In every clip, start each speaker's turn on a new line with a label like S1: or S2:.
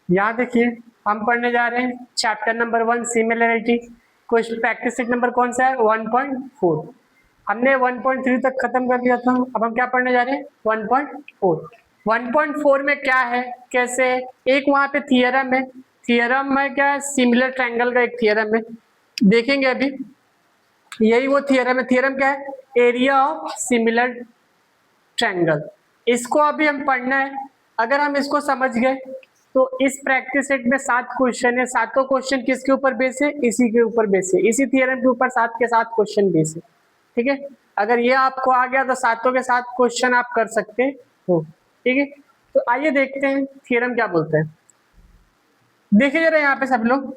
S1: यहाँ देखिए हम पढ़ने जा रहे हैं चैप्टर नंबर 1 सिमिलरिटी। कुछ प्रैक्टिस सेट नंबर कौन सा है 1.4। हमने 1.3 तक खत्म कर दिया था, अब हम क्या पढ़ने जा रहे हैं 1.4। 1.4 में क्या है कैसे, एक वहां पे थियरम है। थियरम में क्या है, सिमिलर ट्रायंगल का एक थियरम है, देखेंगे अभी। यही वो थियरम है। थियरम क्या है, एरिया ऑफ सिमिलर ट्रायंगल। इसको अभी हम पढ़ना है। अगर हम इसको समझ गए तो इस प्रैक्टिस सेट में 7 क्वेश्चन है। सातों क्वेश्चन किसके ऊपर बेस है, इसी के ऊपर बेस है, इसी थियरम के ऊपर 7 के 7 क्वेश्चन बेस है। ठीक है, अगर ये आपको आ गया तो सातों के 7 क्वेश्चन आप कर सकते हो। ठीक है, तो आइए देखते हैं थियरम क्या बोलते हैं। देखिए जरा यहाँ पे सब लोग,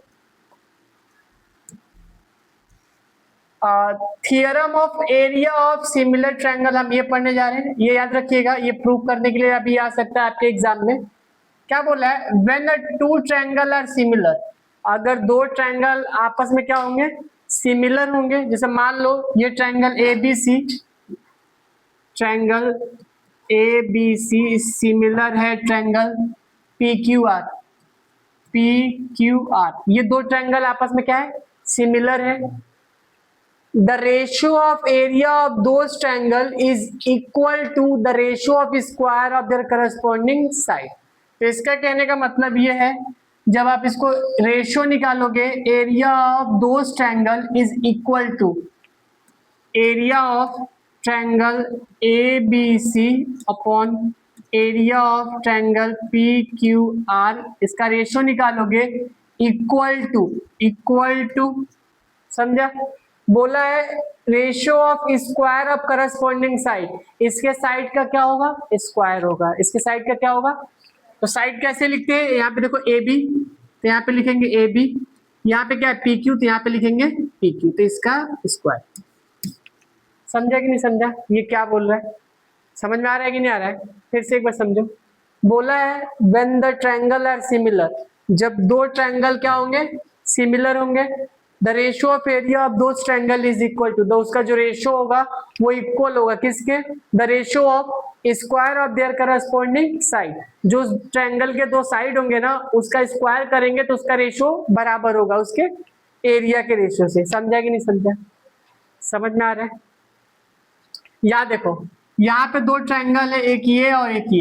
S1: theorem of area of similar triangle हम ये पढ़ने जा रहे हैं। ये याद रखिएगा, ये प्रूव करने के लिए अभी आ सकता है आपके एग्जाम में। क्या बोला है, when the two triangle are similar, अगर दो ट्रायंगल आपस में क्या होंगे, सिमिलर होंगे। जैसे मान लो ये triangle A B C, triangle A B C similar है triangle P Q R, P Q R, ये दो ट्रायंगल आपस में क्या है, सिमिलर है। The ratio of area of those triangle is equal to the ratio of square of their corresponding side। तो इसका कहने का मतलब ये है, जब आप इसको रेशियो निकालोगे, area of those triangle is equal to area of triangle A B C upon area of triangle P Q R, इसका रेशियो निकालोगे इक्वल टू, समझा। बोला है ratio of square of corresponding side, इसके साइड का क्या होगा, स्क्वायर होगा। इसके साइड का क्या होगा, तो साइड कैसे लिखते हैं, यहाँ पे देखो ए बी, तो यहाँ पे लिखेंगे ए बी, यहाँ पे क्या है पी क्यू, तो यहाँ पे लिखेंगे पी क्यू, तो इसका स्क्वायर। समझा कि नहीं समझा, ये क्या बोल रहा है, समझ में आ रहा है कि नहीं आ रहा है, फिर से एक बार समझो। बोला है when the triangle are similar, जब दो ट्रायंगल क्या होंगे, सिमिलर होंगे, the ratio of area of those triangle is equal to, उसका जो रेशियो होगा वो इक्वल होगा किसके, the ratio of square of their corresponding side, जो ट्रायंगल के दो साइड होंगे ना उसका स्क्वायर करेंगे तो उसका रेशियो बराबर होगा उसके एरिया के रेशियो से। समझा कि नहीं समझा, समझ में आ रहा है। या देखो यहाँ पे दो ट्रायंगल है, एक ये और एक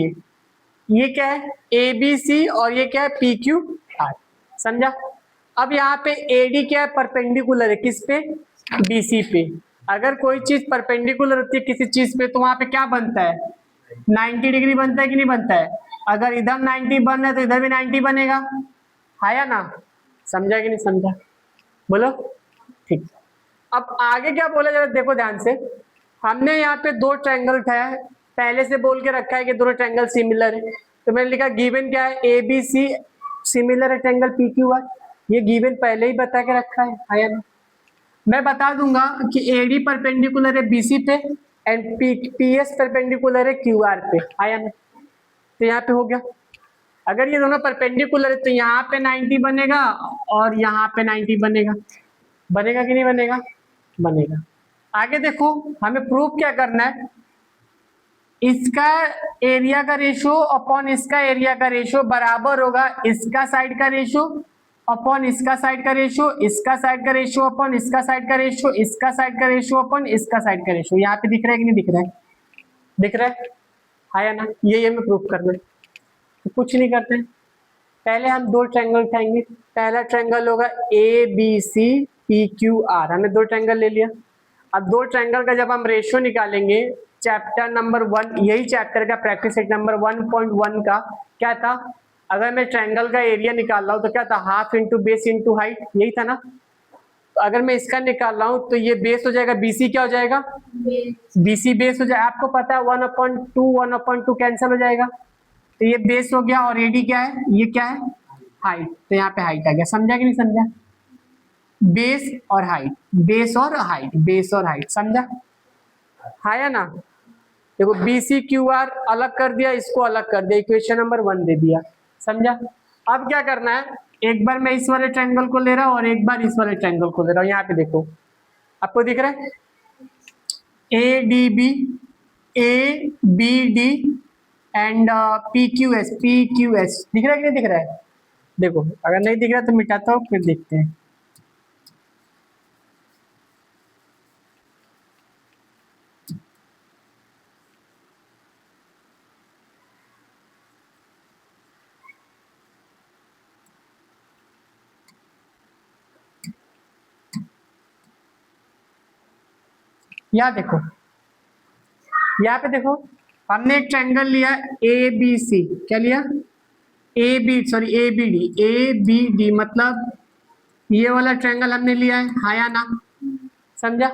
S1: ये क्या है ए बी सी, और ये क्या है पी क्यू आर, समझा। अब यहाँ पे एडी क्या है, परपेंडिकुलर है किस पे, बीसी पे। अगर कोई चीज परपेंडिकुलर होती है किसी चीज पे तो वहां पे क्या बनता है, 90 डिग्री बनता है कि नहीं बनता है। अगर इधर 90 बन रहा है तो इधर भी 90 बनेगा, है या ना, समझा कि नहीं समझा, बोलो। ठीक, अब आगे क्या बोला जा रहा है देखो ध्यान से। हमने यहाँ पे दो ट्रायंगल उठाया है, पहले से बोल के रखा है कि दोनों ट्रायंगल सिमिलर है, तो मैंने लिखा गिवन क्या है, ए बी सी सिमिलर है ट्रायंगल पी क्यू आर, ये गिवन पहले ही बता के रखा है या नहीं। मैं बता दूंगा कि एडी परपेंडिकुलर है बीसी पे एंड पीएस परपेंडिकुलर है क्यू आर पे, है या नहीं, तो यहाँ पे हो गया। अगर ये दोनों परपेंडिकुलर है तो यहाँ पे 90 बनेगा और यहाँ पे 90 बनेगा, बनेगा कि नहीं बनेगा, बनेगा। आगे देखो हमें प्रूफ क्या करना है, इसका एरिया का रेशियो अपॉन इसका एरिया का रेशियो बराबर होगा इसका साइड का रेशियो अपॉन इसका साइड का रेशियो, इसका साइड का रेशियो अपॉन इसका साइड का रेशियो, इसका साइड का रेशियो अपॉन इसका साइड का रेशियो। यहाँ पे दिख रहा है कि नहीं दिख रहा है, दिख रहा है या ना, ये हमें प्रूफ करना है। तो कुछ नहीं करते हैं, पहले हम दो ट्रायंगल उठाएंगे। पहला ट्रायंगल होगा A B C P Q R, हमने दो ट्रायंगल ले लिया। अब दो ट्रायंगल का जब हम रेशियो निकालेंगे, चैप्टर नंबर 1, यही चैप्टर का प्रैक्टिस सेट नंबर 1.1 का क्या था, अगर मैं ट्रायंगल का एरिया निकाल रहा हूं तो क्या था, half into base into height, यही था ना। तो अगर मैं इसका निकाल रहा हूं तो ये बेस हो जाएगा, बीसी क्या हो जाएगा, बीसी बेस हो जाएगा। आपको पता है 1/2 कैंसिल हो जाएगा, तो ये बेस हो गया, और एडी क्या है, ये क्या है, हाइट, तो यहाँ पे हाइट आ गया। समझा कि नहीं समझा, बेस और हाइट, बेस और हाइट, बेस और हाइट, समझा, है या ना। देखो बी सी क्यू आर अलग कर दिया, इसको अलग कर दिया, इक्वेशन नंबर 1 दे दिया, समझा। अब क्या करना है, एक बार मैं इस वाले ट्रायंगल को ले रहा हूं और एक बार इस वाले ट्रायंगल को ले रहा हूं। यहाँ पे देखो आपको दिख रहा है A D B, A B D and P Q S दिख रहा है कि नहीं दिख रहा है, देखो अगर नहीं दिख रहा तो मिटाता हूँ, फिर देखते हैं। यहाँ देखो, यहाँ पे देखो, हमने एक ट्रायंगल लिया ए बी सी, क्या लिया, A B sorry A B D, A B D मतलब ये वाला ट्रायंगल हमने लिया है, हाँ या ना, समझा।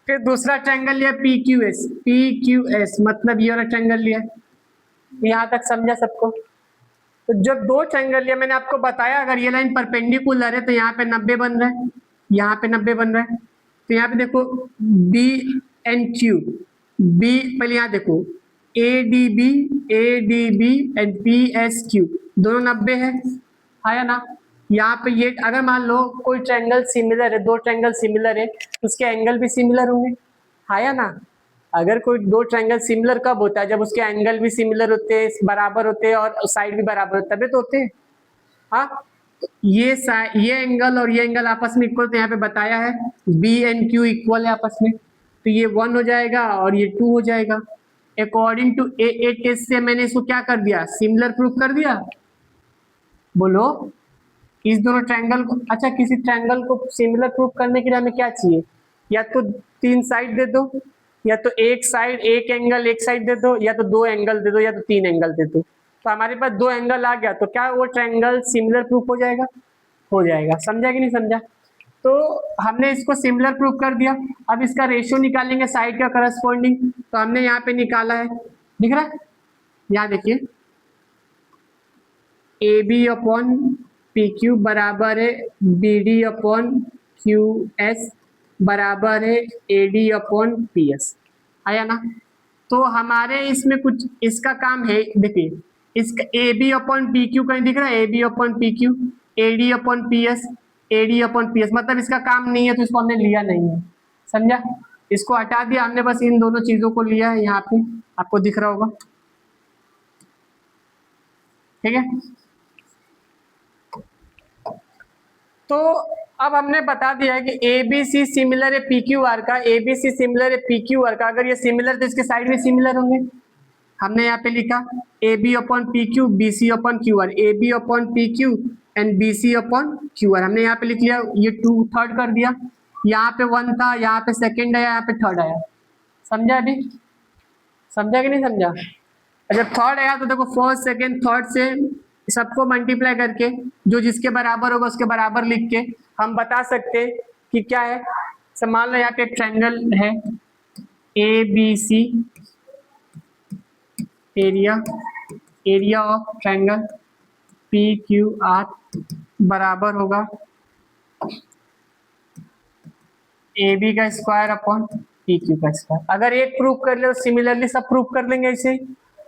S1: फिर दूसरा ट्रायंगल लिया पी क्यू एस मतलब ये वाला ट्रायंगल लिया। यहाँ तक समझा सबको। तो जब दो ट्रायंगल लिया, मैंने आपको बताया अगर ये लाइन परपेंडिकुलर है तो यहाँ पे 90 बन रहा है, यहाँ पे 90 बन रहा है। तो यहाँ पे देखो बी एंड क्यू, बी पहले यहाँ देखो A D B and P S Q दोनों 90 है, हाँ या ना। यहाँ पे ये अगर मान लो कोई ट्रायंगल सिमिलर है, दो ट्रायंगल सिमिलर है तो उसके एंगल भी सिमिलर होंगे, हाँ या ना। अगर कोई दो ट्रायंगल सिमिलर कब होता है, जब उसके एंगल भी सिमिलर होते हैं, बराबर होते हैं और साइड भी बराबर होते तभी तो होते हैं, हाँ। ये एंगल और ये एंगल आपस में इक्वल, तो यहाँ पे बताया है बी एंड क्यू इक्वल है आपस में, तो ये 1 हो जाएगा और ये 2 हो जाएगा। अकॉर्डिंग टू ए टेस्ट से मैंने इसको क्या कर दिया, सिमिलर प्रूफ कर दिया। बोलो इस दोनों ट्रायंगल को, अच्छा किसी ट्रायंगल को सिमिलर प्रूफ करने के लिए हमें क्या चाहिए, या तो 3 साइड दे दो, या तो एक साइड एक एंगल एक साइड दे दो, या तो 2 एंगल दे दो, या तो 3 एंगल दे दो। तो हमारे पास 2 एंगल आ गया तो क्या वो ट्रायंगल सिमिलर प्रूफ हो जाएगा, हो जाएगा। समझा कि नहीं समझा। तो हमने इसको सिमिलर प्रूफ कर दिया। अब इसका रेशियो निकालेंगे साइड का करस्पॉन्डिंग, तो हमने यहाँ पे निकाला है, दिख रहा है, यहाँ देखिए A B upon P Q बराबर है B D upon Q S बराबर है A D upon P S, आया ना। तो हमारे इसमें कुछ इसका काम है, देखिए इसका A B upon P Q कहीं दिख रहा है, A B upon P Q, A D upon P S, A D upon P S मतलब इसका काम नहीं है, तो इसको हमने लिया नहीं है, समझा। इसको हटा दिया हमने, बस इन दोनों चीजों को लिया है, यहाँ पे आपको दिख रहा होगा, ठीक है। तो अब हमने बता दिया है कि ए बी सी सिमिलर है पी क्यू आर का, ए बी सी सिमिलर है पी क्यू आर का, अगर ये सिमिलर तो इसके साइड में सिमिलर होंगे। हमने यहाँ पे लिखा A B upon P Q B C upon Q R, A B upon P Q and B C upon Q R, हमने यहाँ पे लिख लिया, ये 2 थर्ड कर दिया, यहाँ पे 1 था, यहाँ पे सेकेंड आया, यहाँ पे थर्ड आया, समझा अभी, समझा कि नहीं समझा। जब थर्ड आया तो देखो फर्स्ट सेकेंड थर्ड से सबको मल्टीप्लाई करके जो जिसके बराबर होगा उसके बराबर लिख के हम बता सकते हैं कि क्या है। मान लो यहाँ पे एक ट्रायंगल है A B C, area of triangle P Q R बराबर होगा ए बी का स्क्वायर अपॉन पी क्यू का स्क्वायर। अगर एक प्रूफ कर ले तो सिमिलरली सब प्रूफ कर लेंगे ऐसे ही,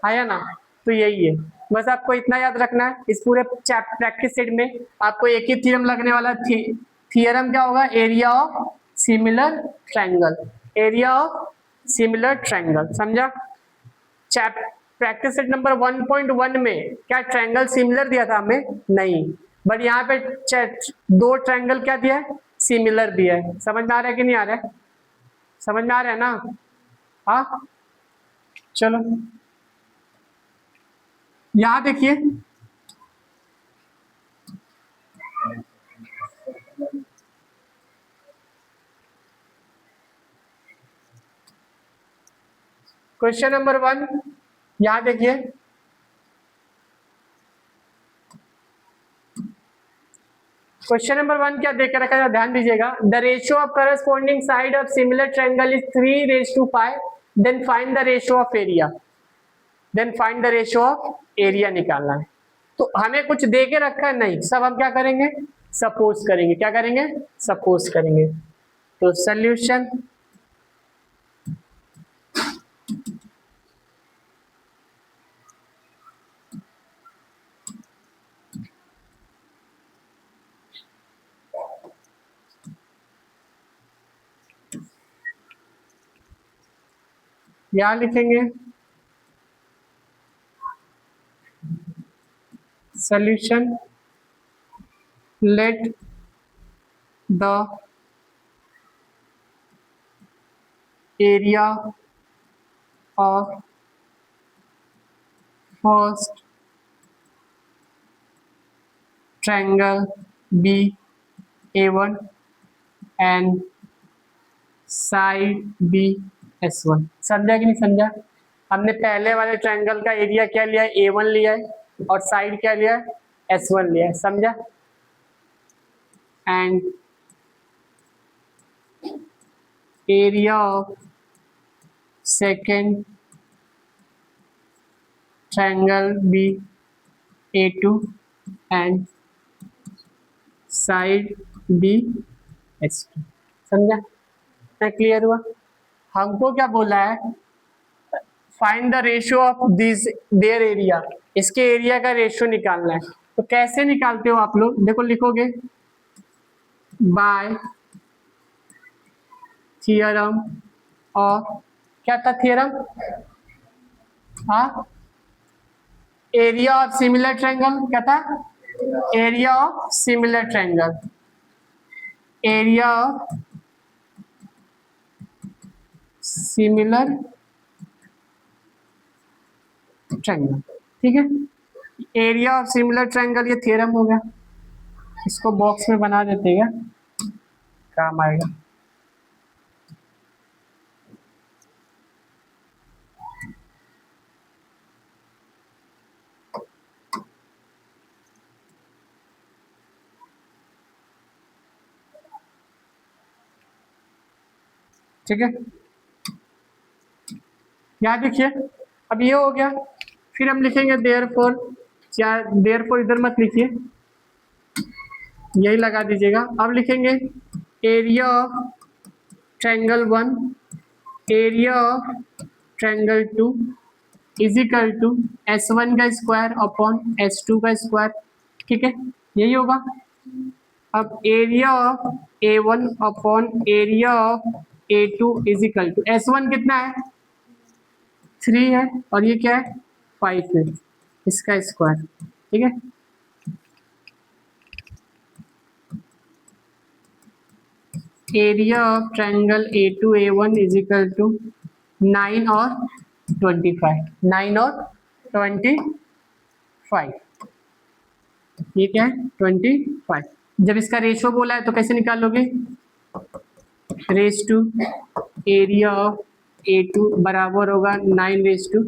S1: आया ना। तो यही है, बस आपको इतना याद रखना है। इस पूरे प्रैक्टिस सेट में आपको एक ही थ्योरम लगने वाला, थ्योरम क्या होगा, area of similar triangle, area of similar triangle, समझा। प्रैक्टिस सेट नंबर 1.1 में क्या ट्रायंगल सिमिलर दिया था हमें, नहीं, बट यहाँ पे 2 ट्रायंगल क्या दिया है, सिमिलर दिया है। समझ में आ रहा है कि नहीं आ रहा है, समझ में आ रहा है ना, हाँ। चलो यहाँ देखिए, क्वेश्चन नंबर 1, यहाँ देखिए क्वेश्चन नंबर 1 क्या देकर रखा है, ध्यान दीजिएगा। The ratio of corresponding side of similar triangle is 3:5, then find the ratio of area, then find the ratio of area निकालना है। तो हमें कुछ दे के रखा है नहीं, सब हम क्या करेंगे, सपोज करेंगे, क्या करेंगे, सपोज करेंगे। तो सॉल्यूशन यहां लिखेंगे, solution let the area of first triangle be A1 and side be S1। समझा कि नहीं समझा? हमने पहले वाले ट्रायंगल का एरिया क्या लिया है, A1 लिया है, और साइड क्या लिया है, S1 लिया है। समझा? And area of second triangle B A2 and side B S2। समझा? क्लियर हुआ? हमको क्या बोला है, find the ratio of this their area, इसके एरिया का रेशियो निकालना है। तो कैसे निकालते हो आप लोग, देखो लिखोगे बाय थियरम ऑफ, क्या था थियरम, हाँ, एरिया ऑफ सिमिलर ट्रायंगल, क्या था, area of similar triangle, area of similar triangle. ठीक है, एरिया ऑफ सिमिलर ट्रायंगल ये थ्योरम हो गया। इसको बॉक्स में बना देते हैं, काम आएगा। ठीक है, यहाँ देखिए, अब ये हो गया। फिर हम लिखेंगे देयरफॉर, क्या देयरफॉर इधर मत लिखिए, यही लगा दीजिएगा। अब लिखेंगे area of triangle 1, area of triangle 2 is equal to S1 का स्क्वायर अपॉन S2 का स्क्वायर। ठीक है, यही होगा। अब area of A1 upon area of A2 is equal to, S1 कितना है, 3 है, और ये क्या है, 5 है, इसका स्क्वायर। ठीक है, area of triangle A2 A1 is equal to 9 और 25, 9 और 25, ये क्या है, 25। जब इसका रेशो बोला है तो कैसे निकालोगे, raise to area of A2 बराबर होगा 9 रेस टू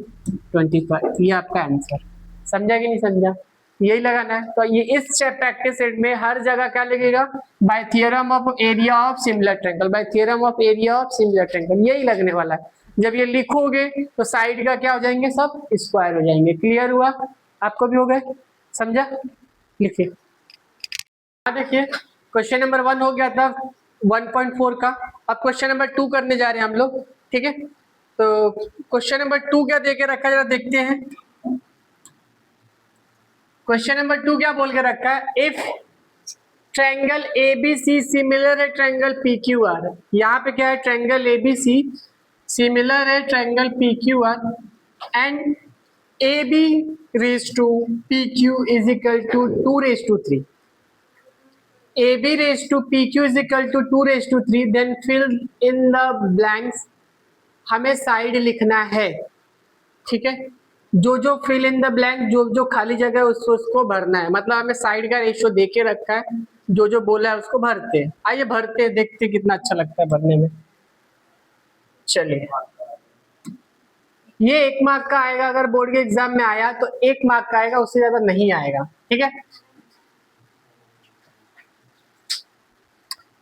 S1: 25। ये आपका आंसर। समझा कि नहीं समझा? यही लगाना है। तो ये इस प्रैक्टिस सेट में हर जगह क्या लगेगा, by theorem of area of similar triangle, by theorem of area of similar triangle, यही लगने वाला है। जब ये लिखोगे तो साइड का क्या हो जाएंगे, सब स्क्वायर हो जाएंगे। क्लियर हुआ? आपको भी हो गए? समझा? लिखिए, देखिए क्वेश्चन नंबर 1 हो गया था 1.4 का। अब क्वेश्चन नंबर 2 करने जा रहे हैं हम लोग। ठीक है, तो क्वेश्चन नंबर 2 क्या दे के रखा है, जरा देखते हैं। क्वेश्चन नंबर 2 क्या बोल के रखा है, इफ ट्रायंगल ABC सिमिलर है ट्रायंगल PQR। यहाँ पे क्या है, ट्रायंगल ABC सिमिलर है triangle PQR and AB raise to PQ is equal to 2 raise to 3। AB raised to PQ is equal to 2 raised to 3, then fill in the blanks। हमें side लिखना है। ठीक है, जो जो फिल इन द ब्लैंक, जो जो खाली जगह है उसको भरना है। मतलब हमें साइड का रेशियो दे के रखा है, जो जो बोला है उसको भरते हैं। आइए भरते हैं, देखते हैं कितना अच्छा लगता है भरने में। चलिए, ये 1 मार्क का आएगा, अगर बोर्ड के एग्जाम में आया तो 1 मार्क का आएगा, उससे ज्यादा नहीं आएगा। ठीक है,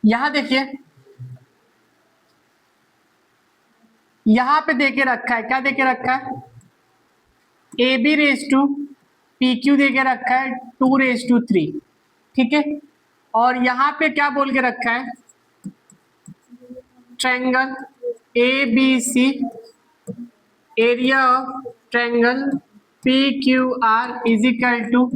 S1: यहां देखिए, यहां पे देके रखा है, क्या देके रखा है, AB रेज टू PQ देके रखा है 2 रेज टू 3। ठीक है, और यहां पे क्या बोल के रखा है, triangle ABC area of triangle PQR is equal to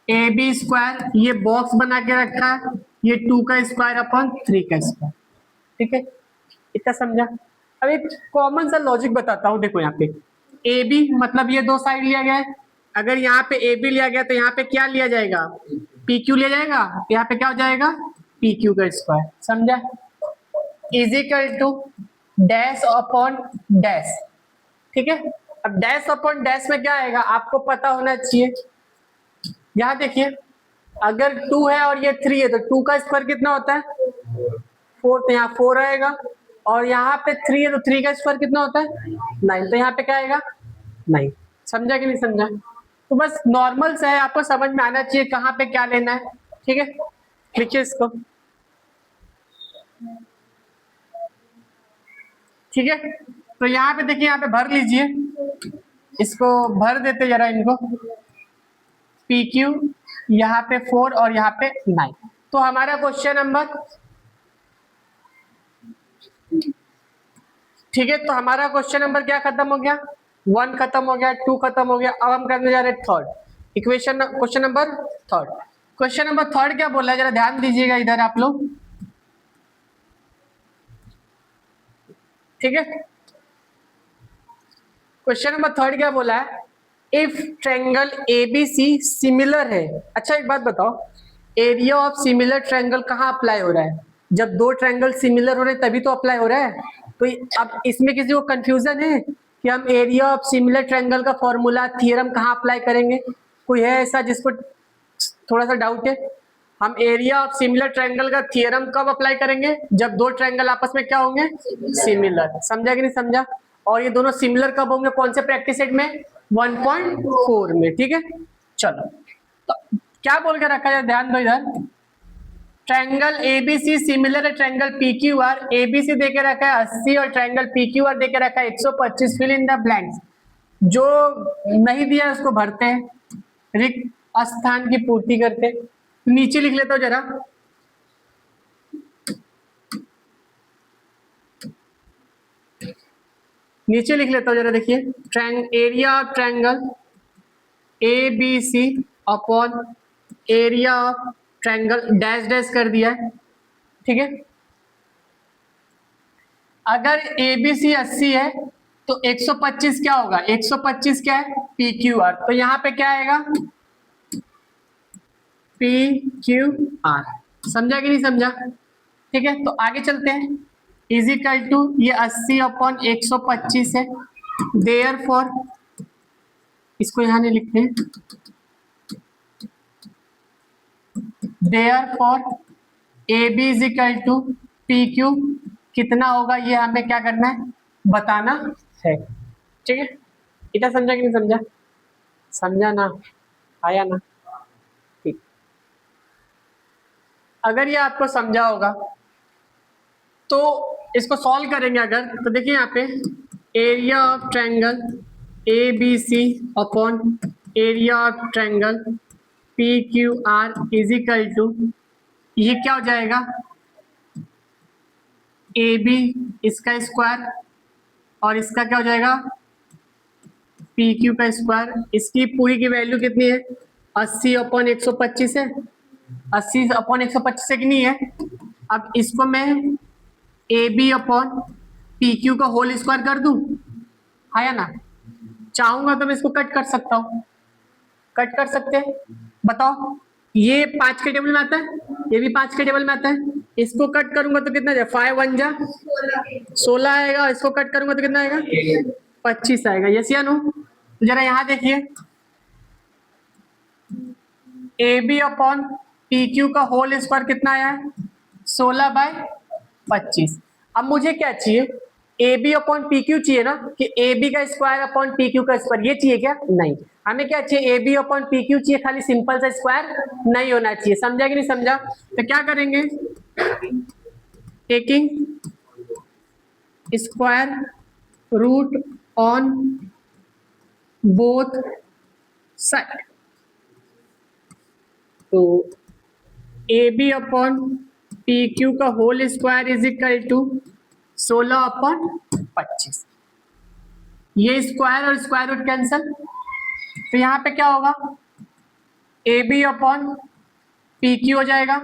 S1: AB square, ये बॉक्स बना के रखा है, ये 2 का स्क्वायर अपॉन 3 का स्क्वायर। ठीक है, इतना समझा? अब एक कॉमन सा लॉजिक बताता हूं, देखो यहाँ पे AB मतलब ये 2 साइड लिया गया है, अगर यहाँ पे ए बी लिया गया तो यहाँ पे क्या लिया जाएगा, पी क्यू लिया जाएगा, तो यहाँ पे क्या हो जाएगा, पी क्यू का स्क्वायर। समझा? Is equal to dash upon dash. ठीक है, अब डैश अपॉन डैश में क्या आएगा आपको पता होना चाहिए। यहाँ देखिए, अगर 2 है और ये 3 है तो 2 का स्क्वायर कितना होता है, 4, तो यहाँ 4 आएगा। और यहाँ पे 3 है तो 3 का स्क्वायर कितना होता है, 9, तो यहाँ पे क्या आएगा, 9। समझा कि नहीं समझा? तो बस नॉर्मल से है, आपको समझ में आना चाहिए कहाँ पे क्या लेना है। ठीक है, लिखिए इसको। ठीक है, तो यहाँ पे देखिए, यहाँ पे भर लीजिए, इसको भर देते जरा इनको, पी क्यू यहाँ पे 4 और यहाँ पे 9। तो हमारा क्वेश्चन नंबर, ठीक है, तो हमारा क्वेश्चन नंबर क्या खत्म हो गया, 1 खत्म हो गया, 2 खत्म हो गया। अब हम करने जा रहे हैं third equation, question number third. Question number third क्या बोला है, जरा ध्यान दीजिएगा इधर आप लोग। ठीक है, क्वेश्चन नंबर थर्ड क्या बोला है, इफ ट्रायंगल एबीसी सिमिलर है। अच्छा एक बात बताओ, एरिया ऑफ सिमिलर ट्रायंगल कहाँ अप्लाई हो रहा है, जब दो ट्रायंगल सिमिलर हो रहे हैं तभी तो अप्लाई हो रहा है। तो अब इसमें किसी को कंफ्यूजन है कि हम एरिया ऑफ सिमिलर ट्रायंगल का फॉर्मूला थ्योरम कहाँ अप्लाई करेंगे, कोई है ऐसा जिसको थोड़ा सा डाउट है? हम एरिया ऑफ सिमिलर ट्रायंगल का थ्योरम कब अप्लाई करेंगे, जब दो ट्रायंगल आपस में क्या होंगे, सिमिलर। समझा कि नहीं समझा? और ये दोनों सिमिलर कब होंगे, कौन से प्रैक्टिस सेट में, 1.4 में। ठीक है, चलो तो क्या बोल के रखा जाए, ध्यान दो इधर। ट्रायंगल एबीसी सिमिलर है ट्रायंगल पीक्यूआर। एबीसी देके रखा है 80 और ट्रायंगल पीक्यूआर देके रखा है 125। फिल इन द ब्लैंक्स, जो नहीं दिया है उसको भरते हैं, रिक्त स्थान की पूर्ति करते हैं। नीचे लिख लेता हूं जरा, नीचे लिख लेता हूं जरा, देखिए area of triangle A B C upon area of triangle dash dash कर दिया है। ठीक है, अगर ए बी सी 80 है तो 125 क्या होगा, 125 क्या है, पी क्यू आर। तो यहाँ पे क्या आएगा, पी क्यू आर। समझा कि नहीं समझा? ठीक है, तो आगे चलते हैं। इजिकल टू ये 80 अपॉन 125 है, देयरफॉर इसको यहाँ नहीं लिखते हैं, therefore A B is equal to P Q कितना होगा, ये हमें क्या करना है, बताना है। ठीक है, इतना समझा कि नहीं समझा? समझा ना, आया ना? ठीक, अगर ये आपको समझा होगा तो इसको सॉल्व करेंगे अगर, तो देखिए यहाँ पे area of triangle A B C upon area of triangle P Q R is equal to, ये क्या हो जाएगा, ए बी इसका स्क्वायर और इसका क्या हो जाएगा, पी क्यू का स्क्वायर। इसकी पूरी की वैल्यू कितनी है, 80 अपॉन 125 है, 80 अपॉन 125 से कितनी है। अब इसको मैं A B upon P Q का होल स्क्वायर कर दूं, है या ना? चाहूंगा तो मैं इसको कट कर सकता हूँ, कट कर सकते हैं। बताओ, ये 5 के टेबल में आता है, ये भी 5 के टेबल में आता है। इसको कट करूंगा तो कितना जाए, 5 1 जा 16 आएगा। इसको कट करूंगा तो कितना आएगा, 25 आएगा। यस या नो? जरा यहाँ देखिए, A B upon P Q का होल स्क्वायर कितना आया है, 16/25। अब मुझे क्या चाहिए, A B upon P Q चाहिए ना, कि ए बी का स्क्वायर अपॉन पी क्यू का स्क्वायर, ये चाहिए क्या? नहीं, हमें क्या चाहिए, A B upon P Q चाहिए, खाली सिंपल सा स्क्वायर नहीं होना चाहिए। समझा कि नहीं समझा? तो क्या करेंगे, taking square root on both side, तो A B upon P Q का whole square is equal to 16/25। ये स्क्वायर और स्क्वायर रूट कैंसल, तो यहाँ पे क्या होगा, A B upon P Q हो जाएगा।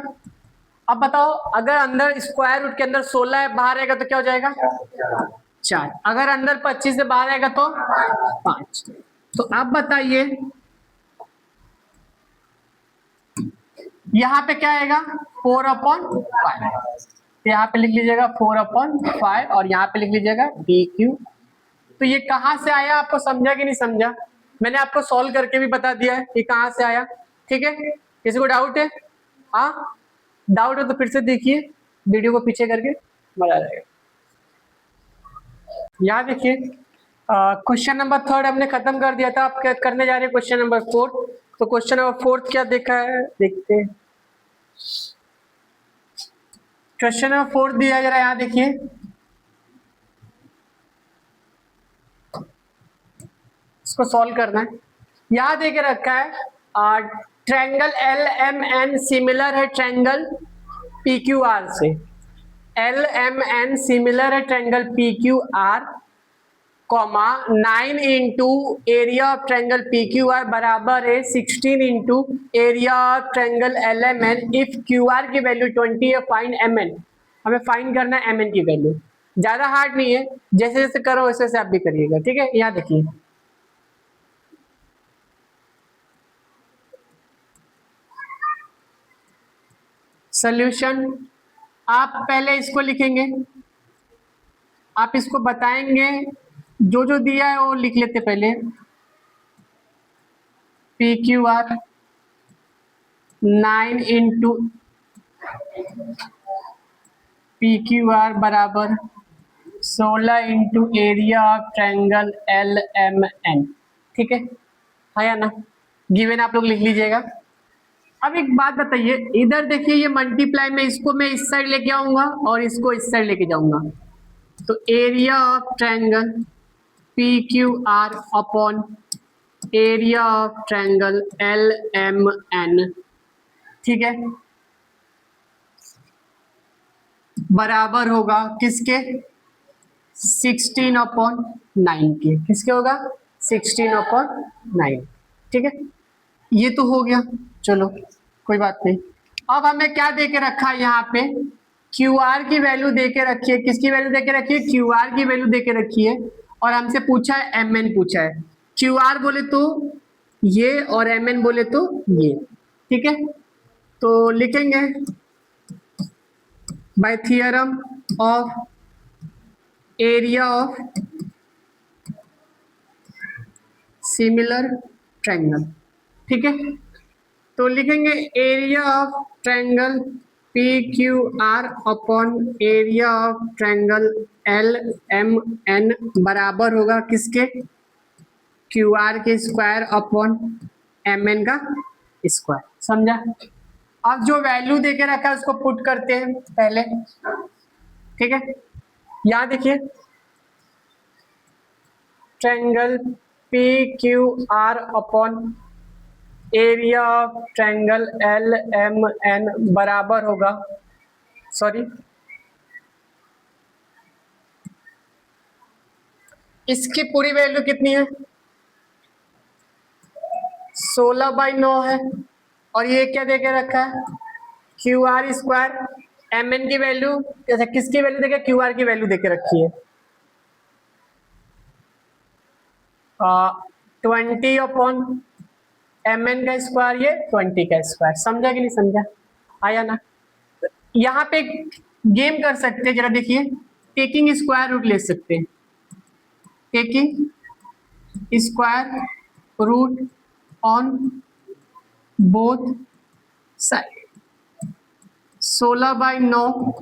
S1: अब बताओ, अगर अंदर स्क्वायर रूट के अंदर 16 है, बाहर आएगा तो क्या हो जाएगा, 4। अगर अंदर 25 से बाहर आएगा तो 5। तो अब बताइए, यहाँ पे क्या आएगा 4/5, तो यहाँ पे लिख लीजिएगा 4/5 और यहाँ पे लिख लीजिएगा PQ। तो ये कहाँ से आया, आपको समझा कि नहीं समझा? मैंने आपको सॉल्व करके भी बता दिया है कि कहाँ से आया। ठीक है, किसी को डाउट है? हाँ, डाउट है तो फिर से देखिए वीडियो को पीछे करके, मजा आ जाएगा। यहाँ देखिए क्वेश्चन नंबर 3 हमने खत्म कर दिया था, आप क्या करने जा रहे हैं क्वेश्चन नंबर 4। तो क्वेश्चन नंबर 4 क्या देखा है, देखते हैं। क्वेश्चन नंबर 4 दिया है, जरा यहाँ देखिए। इसको सॉल्व करना है। यहाँ देके रखा है ट्रायंगल LMN सिमिलर है ट्रायंगल PQR से। LMN सिमिलर है triangle PQR, comma 9 into area of triangle PQR बराबर है 16 into area of triangle LMN if QR की वैल्यू 20 है, फाइंड MN। हमें फाइंड करना है MN की वैल्यू। ज्यादा हार्ड नहीं है, जैसे जैसे करो वैसे वैसे आप भी करिएगा। ठीक है, यहाँ देखिए सॉल्यूशन। आप पहले इसको लिखेंगे, आप इसको बताएंगे, जो जो दिया है वो लिख लेते पहले। PQR 9 इंटू PQR बराबर 16 into area of triangle LMN। ठीक है, या ना? गिवन आप लोग लिख लीजिएगा। अब एक बात बताइए, इधर देखिए ये मल्टीप्लाई में इसको मैं इस साइड लेके आऊंगा और इसको इस साइड लेके जाऊंगा, तो area of triangle PQR upon area of triangle LMN, ठीक है, बराबर होगा किसके? 16/9 के। किसके होगा? 16/9। ठीक है, ये तो हो गया, चलो कोई बात नहीं। अब हमें क्या दे के रखा है यहाँ पे? QR की वैल्यू दे के रखी है। किसकी वैल्यू दे के रखी है? QR की वैल्यू दे के रखी है, और हमसे पूछा है MN पूछा है। QR बोले तो ये और MN बोले तो ये। ठीक है, तो लिखेंगे by theorem of area of similar triangle. ठीक है, तो लिखेंगे area of triangle PQR upon area of triangle LMN बराबर होगा किसके? QR के स्क्वायर अपॉन MN का स्क्वायर। समझा? अब जो वैल्यू देके रखा है उसको पुट करते हैं पहले। ठीक है, यहाँ देखिए triangle PQR upon area of triangle LMN बराबर होगा, सॉरी इसकी पूरी वैल्यू कितनी है? 16/9 है, और ये क्या देके रखा है? QR square. MN की वैल्यू, जैसे किसकी वैल्यू देके? QR की वैल्यू देके रखी है 20/MN का स्क्वायर, ये 20 का स्क्वायर। समझा कि नहीं समझा? आया ना? यहाँ पे गेम कर सकते हैं, जरा देखिए, टेकिंग स्क्वायर रूट ले सकते हैं। Taking square root on both side. 16/9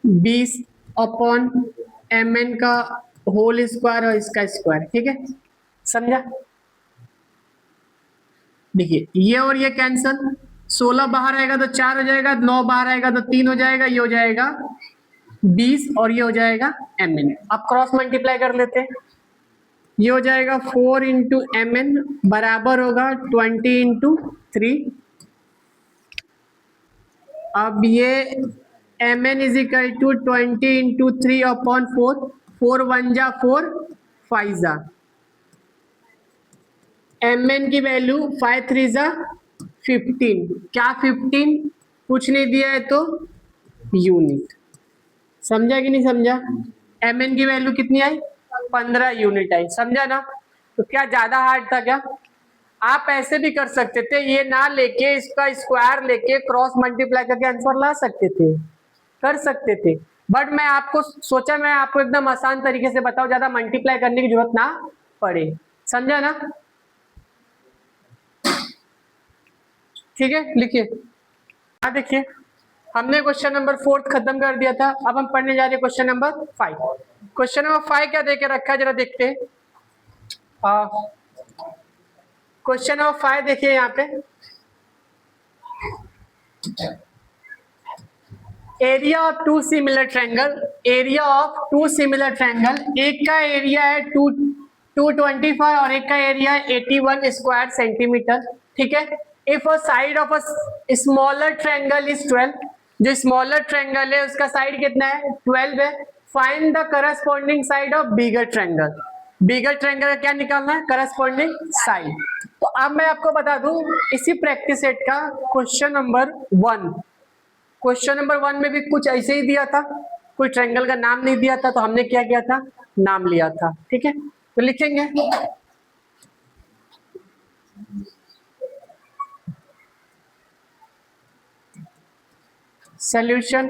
S1: 20/MN का होल स्क्वायर और इसका स्क्वायर। ठीक है, समझा? देखिए ये और ये कैंसल, 16 बाहर आएगा तो 4 हो जाएगा, 9 बाहर आएगा तो 3 हो जाएगा, ये हो जाएगा 20 और ये हो जाएगा MN। अब क्रॉस मल्टीप्लाई कर लेते हैं, ये हो जाएगा 4 इंटू MN बराबर होगा 20 इंटू 3। अब ये MN is equal to 20 into 3 upon 4। 4 1 जा 4 5 जा, MN की वैल्यू 5 3 जा 15। क्या 15? कुछ नहीं दिया है तो यूनिट। समझा कि नहीं समझा? MN की वैल्यू कितनी आई? 15 यूनिट आई। समझा ना? तो क्या ज्यादा हार्ड था क्या? आप ऐसे भी कर सकते थे, ये ना लेके इसका स्क्वायर लेके क्रॉस मल्टीप्लाई करके आंसर ला सकते थे, कर सकते थे, बट मैं आपको सोचा मैं आपको एकदम आसान तरीके से बताऊं, ज्यादा मल्टीप्लाई करने की जरूरत ना पड़े, समझा ना? ठीक है, लिखिए। हाँ देखिए, हमने क्वेश्चन नंबर 4 खत्म कर दिया था, अब हम पढ़ने जा रहे हैं क्वेश्चन नंबर 5। क्वेश्चन नंबर 5 क्या देके रखा है जरा देखते हैं। क्वेश्चन नंबर 5 देखिए यहाँ पे, area of two similar triangle, area of two similar triangle, एक का एरिया है 225 और एक का एरिया है 81 स्क्वायर सेंटीमीटर, ठीक है। If a side of a smaller triangle is 12, जो स्मॉलर ट्रायंगल है उसका साइड कितना है 12 है, find the corresponding side of bigger triangle, bigger triangle का क्या निकालना है, करस्पॉन्डिंग साइड। तो अब मैं आपको बता दूं इसी प्रैक्टिस सेट का क्वेश्चन नंबर 1, क्वेश्चन नंबर 1 में भी कुछ ऐसे ही दिया था, कोई ट्रायंगल का नाम नहीं दिया था, तो हमने क्या किया था, नाम लिया था, ठीक है। तो लिखेंगे solution,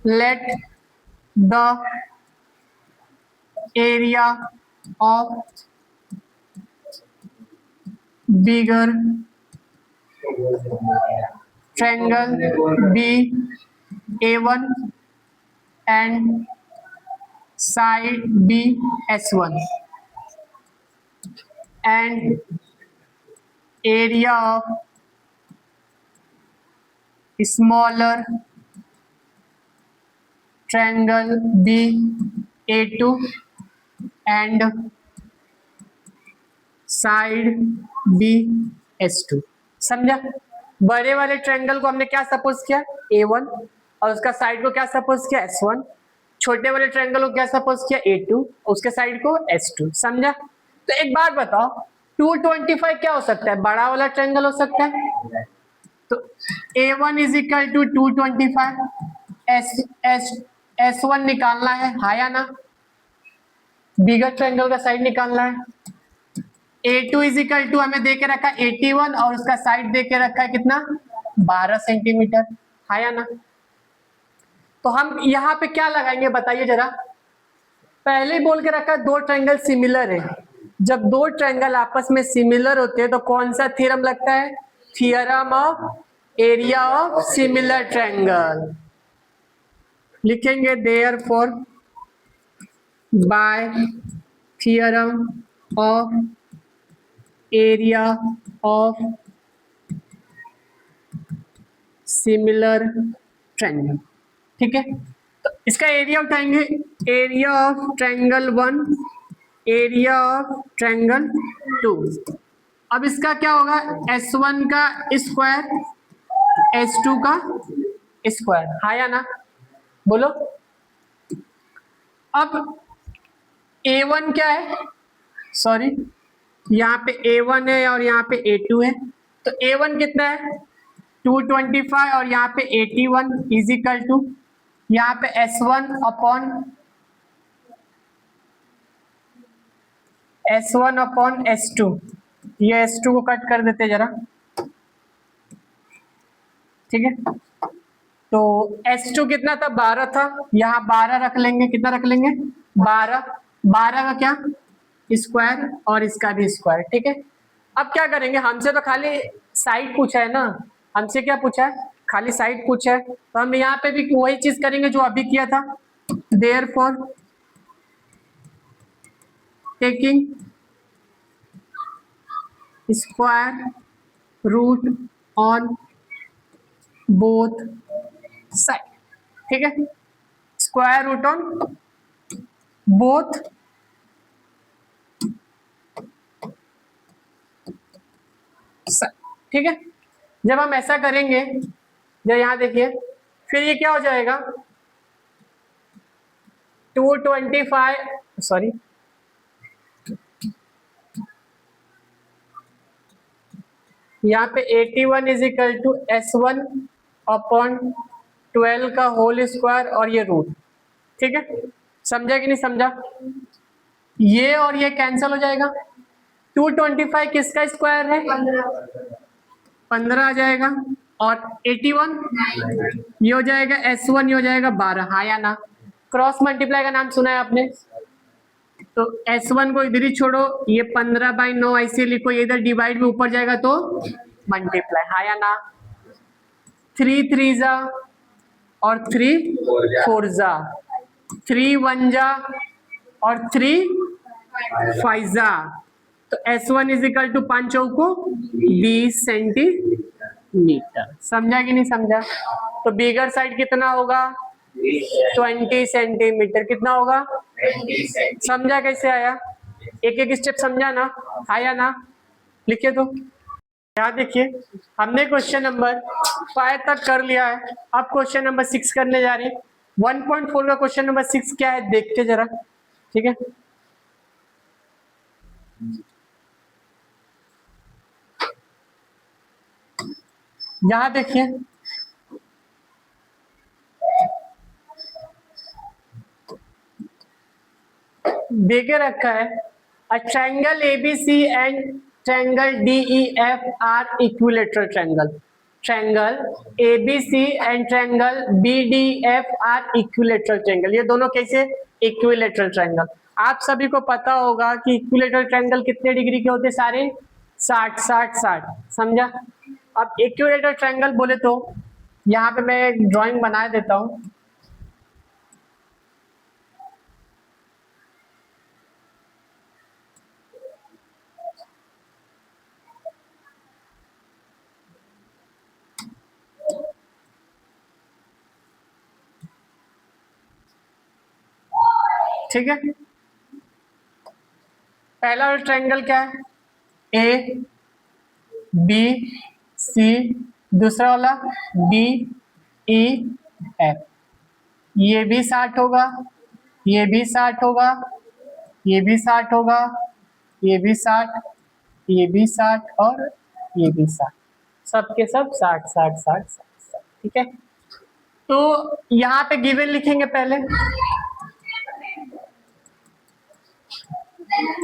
S1: let the area of bigger triangle be A1 and side be S1 and area of smaller triangle be A2 and side be S2, समझा? बड़े वाले ट्रायंगल को हमने क्या सपोज किया A1 और उसका साइड को क्या सपोज किया S1, छोटे वाले ट्रायंगल को क्या सपोज किया A2 उसके साइड को S2, समझा? तो एक बात बताओ 225 क्या हो सकता है, बड़ा वाला ट्रायंगल हो सकता है, तो A1 is equal to 225, S1 निकालना है, हाँ या ना, बिगर ट्रायंगल का साइड निकालना है। A2 इज इक्वल टू हमें दे के रखा है 81 और उसका साइड दे के रखा है कितना 12 सेंटीमीटर, है या ना? तो हम यहाँ पे क्या लगाएंगे बताइए जरा, पहले ही बोल के रखा है दो ट्रायंगल सिमिलर है, जब दो ट्रायंगल आपस में सिमिलर होते हैं तो कौन सा थ्योरम लगता है, theorem of area of similar triangle, लिखेंगे therefore by theorem of area of similar triangle, ठीक है। तो इसका एरिया उठाएंगे, area of triangle 1, area of triangle 2, अब इसका क्या होगा S1 का स्क्वायर S2 का स्क्वायर, हाँ या ना, बोलो। अब A1 क्या है, सॉरी यहाँ पे A1 है और यहाँ पे A2 है, तो A1 कितना है 225 और यहाँ पे 81 इजिकल टू यहाँ पे S1 अपॉन S2, ये S2 को कट कर देते जरा, ठीक है। तो S2 कितना था 12 था, यहाँ 12 रख लेंगे, कितना रख लेंगे 12, 12 का क्या स्क्वायर और इसका भी स्क्वायर, ठीक है। अब क्या करेंगे, हमसे तो खाली साइड पूछा है ना, हमसे क्या पूछा है, खाली साइड पूछा है, तो हम यहाँ पे भी वही चीज करेंगे जो अभी किया था, therefore taking square root on both side, ठीक है, square root on both side, ठीक है। जब हम ऐसा करेंगे, जब यहां देखिए, फिर ये क्या हो जाएगा 225, सॉरी यहाँ पे 81 is equal to S1 upon 12 का होल स्क्वायर और ये रूट, ठीक है, समझा कि नहीं समझा, ये और ये कैंसिल हो जाएगा, 225 किसका स्क्वायर है? 15 आ जाएगा। और 81 ये हो जाएगा S1, ये हो जाएगा 12, हाँ या ना? क्रॉस मल्टीप्लाई का नाम सुना है आपने? तो S1 को इधर ही छोड़ो, ये 15/9 ऐसे लिखो, ये इधर डिवाइड में ऊपर जाएगा तो मल्टीप्लाई, हाँ या ना? 3 3 जा और 3 4 जा, 3 1 जा और 3 5 जा। तो S1 इज इक्वल टू 5 चौको 20 सेंटीमीटर। समझा कि नहीं समझा? तो बिगर साइड कितना होगा? 20 सेंटीमीटर। कितना होगा? समझा कैसे आया? एक एक स्टेप समझा ना? आया ना? लिखिए तो। यहाँ देखिए, हमने क्वेश्चन नंबर 5 तक कर लिया है, अब क्वेश्चन नंबर 6 करने जा रहे हैं। 1.4 का क्वेश्चन नंबर 6 क्या है देखते जरा, ठीक है? यहां देखिए, देके रखा है a triangle A B C and triangle D E F are equilateral triangle. Triangle A B C and triangle B D F are equilateral triangle. ये दोनों कैसे? Equilateral triangle. आप सभी को पता होगा कि इक्विलेटरल ट्रायंगल कितने डिग्री के होते हैं? सारे 60 60 60। समझा? अब इक्विलेटरल ट्रायंगल बोले तो यहाँ पे मैं एक ड्राइंग बना देता हूँ। ठीक है, पहला वाला ट्रायंगल क्या है? ए बी सी, दूसरा वाला बी ई एफ। ये भी 60 होगा, ये भी 60 होगा, ये भी 60 होगा, ये भी 60, ये भी 60 और ये भी 60। सबके सब 60 60 60 60। ठीक है, तो यहाँ पे गिवन लिखेंगे पहले।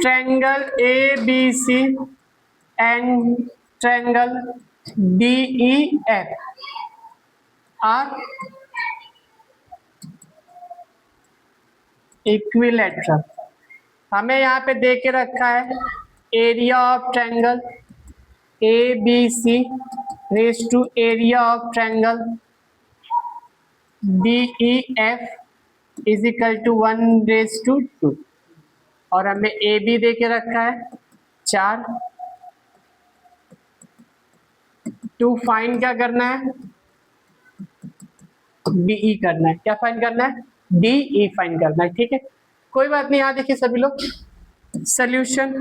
S1: Triangle A B C and triangle D E F are equilateral. हमें यहाँ पे दे के रखा है area of triangle A B C raise to area of triangle D E F is equal to 1/2। और हमें ए बी दे के रखा है 4। टू फाइंड क्या करना है? डीई करना है। क्या फाइंड करना है? डीई फाइंड करना है। ठीक है, कोई बात नहीं। यहाँ देखिए सभी लोग, सॉल्यूशन।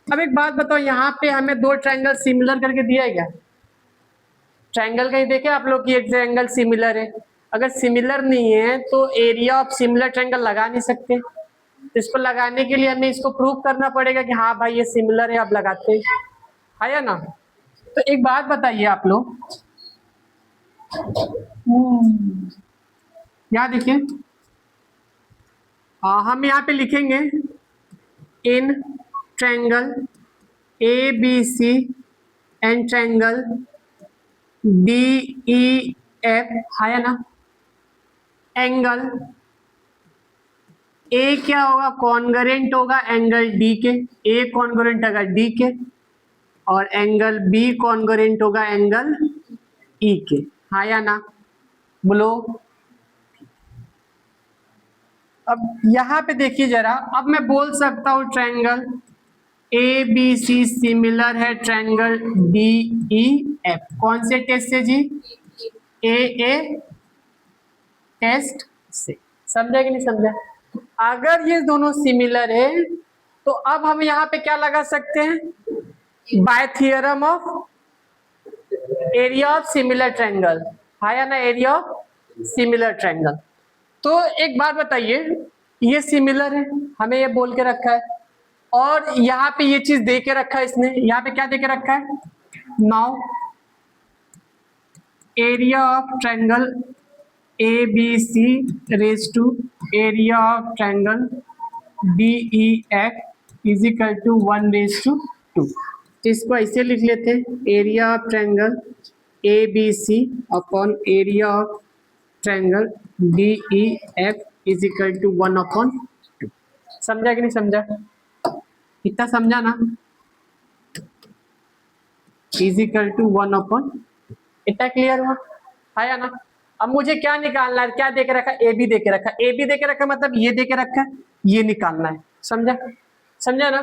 S1: अब एक बात बताओ, यहाँ पे हमें दो ट्रायंगल सिमिलर करके दिया है क्या? ट्रायंगल कहीं देखे आप लोग कि एक ट्रायंगल सिमिलर है? अगर सिमिलर नहीं है तो एरिया ऑफ सिमिलर ट्रायंगल लगा नहीं सकते। इसको लगाने के लिए हमें इसको प्रूव करना पड़ेगा कि हाँ भाई ये सिमिलर है, आप लगाते हैं, है ना? तो एक बात बताइए आप लोग, यहाँ देखिए, हम यहाँ पे लिखेंगे in triangle A B C and triangle D E F, है ना? एंगल ए क्या होगा? कॉन्ग्रुएंट होगा एंगल डी के। ए कॉन्ग्रुएंट होगा डी के और एंगल बी कॉन्ग्रुएंट होगा एंगल ई के, हाँ या ना? बोलो। अब यहाँ पे देखिए जरा, अब मैं बोल सकता हूँ triangle A B C similar है ट्रायंगल डी ई एफ। कौन से टेस्ट से जी? ए टेस्ट से। समझा कि नहीं समझा? अगर ये दोनों सिमिलर है तो अब हम यहाँ पे क्या लगा सकते हैं? By theorem of area of similar triangle, है या ना? Area of similar triangle. तो एक बात बताइए, ये सिमिलर है, हमें ये बोल के रखा है, और यहाँ पे ये चीज दे के रखा है इसने। यहाँ पे क्या दे के रखा है? Now area of triangle A B C raise to area of triangle D E F is equal to 1:2। इसको ऐसे लिख लेते हैं, area of triangle A B C upon area of triangle D E F is equal to 1/2। समझा कि नहीं समझा? इतना समझा ना? Is equal to 1/2। इतना क्लियर हुआ? आया ना? अब मुझे क्या निकालना है? क्या दे के रखा? ए बी दे के रखा। ए बी दे के रखा मतलब ये दे के रखा है, ये निकालना है। समझा? समझा ना?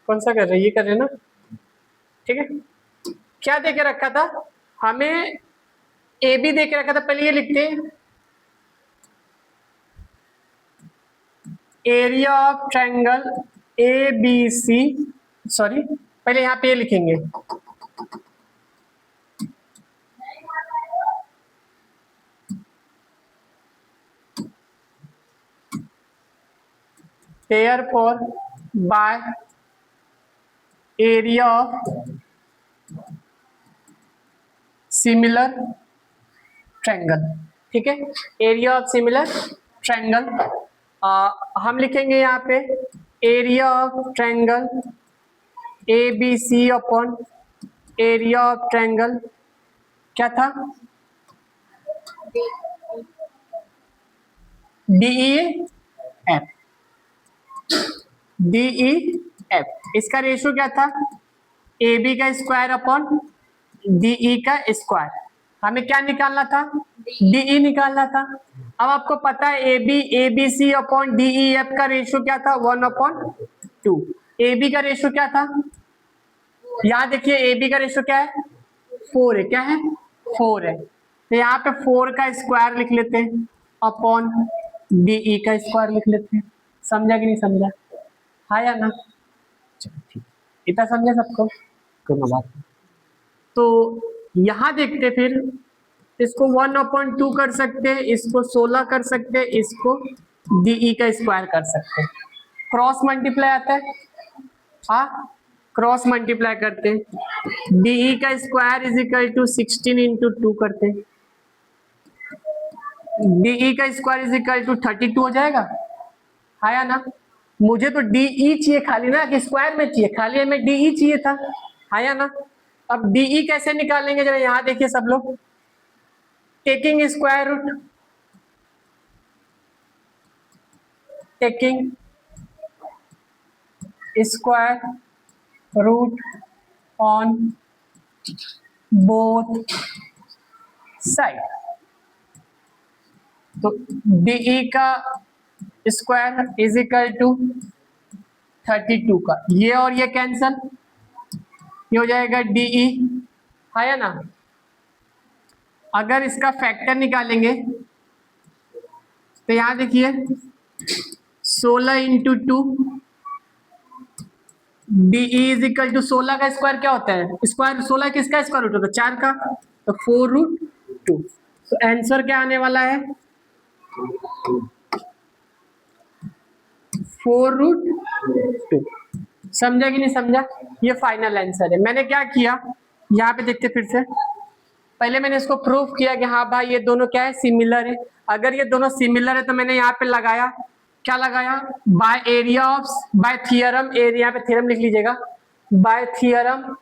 S1: कौन सा कर रहे? ये कर रहे ना? ठीक है। क्या दे के रखा था? हमें ए बी दे के रखा था। पहले ये लिखते हैं, area of triangle A B C, sorry पहले यहाँ पे लिखेंगे, therefore by area of similar triangle। ठीक है, एरिया ऑफ सिमिलर ट्रायंगल हम लिखेंगे यहाँ पे area of triangle A B C upon area of triangle क्या था? D E F. डीई एफ इसका रेशियो क्या था? ए बी का स्क्वायर अपॉन डीई का स्क्वायर। हमें क्या निकालना था? डीई निकालना था। अब आपको पता है A B C upon D E F का रेशियो क्या था? 1/2। ए बी का रेशियो क्या था? यहाँ देखिए ए बी का रेशियो क्या है? 4 है। क्या है? 4 है। तो यहाँ पे 4 का स्क्वायर लिख लेते हैं अपॉन डीई का स्क्वायर लिख लेते हैं। समझा कि नहीं समझा? हाँ या ना? चलो ठीक, इतना समझा सबको? कोई बात नहीं। तो यहां देखते फिर, इसको 1/2 कर सकते हैं, इसको 16 कर सकते हैं, इसको डीई का स्क्वायर कर सकते हैं। क्रॉस मल्टीप्लाई आता है, हाँ क्रॉस मल्टीप्लाई करते हैं। डीई का square is equal to 16 into 2 करते हैं। डीई का स्क्वायर इज इक्वल टू 32 हो जाएगा। हाँ या ना? मुझे तो डीई चाहिए खाली ना, कि स्क्वायर में चाहिए, खाली हमें डीई चाहिए था। हाँ या ना? अब डीई कैसे निकालेंगे? जब यहां देखिए सब लोग, taking square root, taking square root on both side. तो डीई का स्क्वायर इज इक्वल टू 32 का, ये और ये कैंसल, ये हो जाएगा डीई। है या ना? अगर इसका फैक्टर निकालेंगे तो यहां देखिए 16 into 2 D E is equal to 16 का स्क्वायर क्या होता है? स्क्वायर 16 किसका स्क्वायर रूट होता है? 4 का, तो 4√2। तो आंसर क्या आने वाला है? 4√2। समझा कि नहीं समझा? ये फाइनल आंसर है। मैंने क्या किया, यहाँ पे देखते फिर से, पहले मैंने इसको प्रूफ किया कि हाँ भाई ये दोनों क्या है? सिमिलर है। अगर ये दोनों सिमिलर है तो मैंने यहाँ पे लगाया, क्या लगाया? By area of, by theorem, area पे थियरम लिख लीजिएगा, by theorem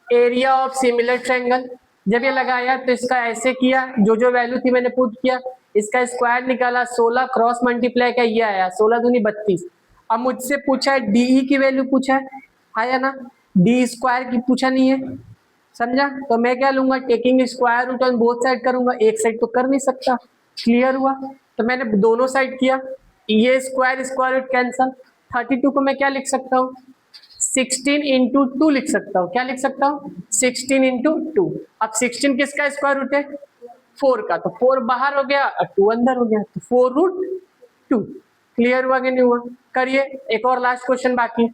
S1: area of similar triangle. जब ये लगाया तो इसका ऐसे किया, जो जो वैल्यू थी मैंने पुट किया, इसका स्क्वायर निकाला, 16 क्रॉस मल्टीप्लाई का ये आया, 16 दूनी 32। अब मुझसे पूछा है डीई की वैल्यू पूछा है या ना? डी स्क्वायर की पूछा नहीं है। समझा? तो मैं क्या लूंगा? Taking square root on both side करूंगा, एक साइड तो कर नहीं सकता। क्लियर हुआ? तो मैंने दोनों साइड किया, ये स्क्वायर स्क्वायर रूट कैंसल। 32 को मैं क्या लिख सकता हूँ? 16 इंटू 2 लिख सकता हूँ। क्या लिख सकता हूँ? 16 इंटू 2। अब 16 किसका स्क्वायर रूट है? 4 का, तो 4 बाहर हो गया और 2 अंदर हो गया, तो 4√2। क्लियर हुआ कि नहीं हुआ? करिए, एक और लास्ट क्वेश्चन बाकी।